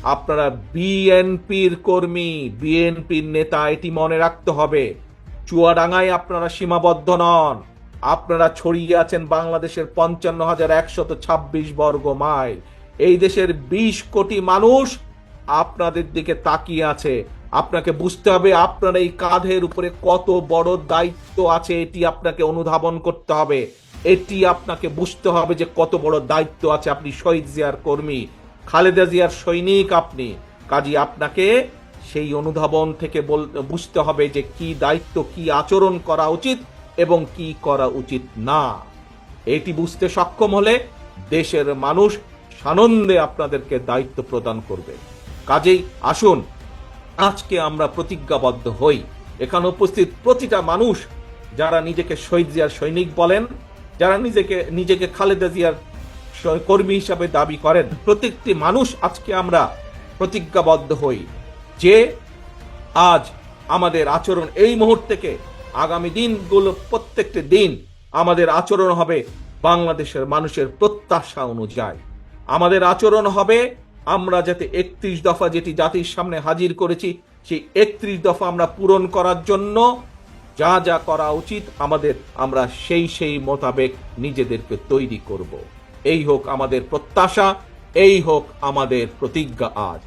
আপনারা বিএনপির কর্মী, বিএনপির নেতা, এটি মনে রাখতে হবে। চুয়াডাঙ্গায় আপনারা সীমাবদ্ধ নন, আপনারা ছড়িয়ে আছেন বাংলাদেশের 55,126 বর্গ মাইল। এই দেশের 20 কোটি মানুষ আপনাদের দিকে তাকিয়ে আছে। আপনাকে বুঝতে হবে আপনার এই কাঁধের উপরে কত বড় দায়িত্ব আছে, এটি আপনাকে অনুধাবন করতে হবে। এটি আপনাকে বুঝতে হবে যে কত বড় দায়িত্ব আছে। আপনি শহীদ জিয়ার কর্মী, খালেদা জিয়ার সৈনিক আপনি। কাজী আপনাকে সেই অনুধাবন থেকে বুঝতে হবে যে কি দায়িত্ব, কি আচরণ করা উচিত এবং কি করা উচিত না। এটি বুঝতে সক্ষম হলে দেশের মানুষ সানন্দে আপনাদেরকে দায়িত্ব প্রদান করবে। কাজেই আসুন আজকে আমরা প্রতিজ্ঞাবদ্ধ হই। এখানে উপস্থিত প্রতিটা মানুষ যারা নিজেকে শহীদ জিয়ার সৈনিক বলেন, যারা নিজেকে খালেদা জিয়ার কর্মী হিসাবে দাবি করেন, প্রত্যেকটি মানুষ আজকে আমরা প্রতিজ্ঞাবদ্ধ হই যে আজ আমাদের আচরণ এই মুহূর্ত থেকে আগামী দিনগুলো প্রত্যেকটি দিন আমাদের আচরণ হবে বাংলাদেশের মানুষের প্রত্যাশা অনুযায়ী। আমাদের আচরণ হবে আমরা যাতে 31 দফা যেটি জাতির সামনে হাজির করেছি, সেই 31 দফা আমরা পূরণ করার জন্য যা যা করা উচিত আমাদের, আমরা সেই মোতাবেক নিজেদেরকে তৈরি করব। এই হোক আমাদের প্রত্যাশা, এই হোক আমাদের প্রতিজ্ঞা আজ।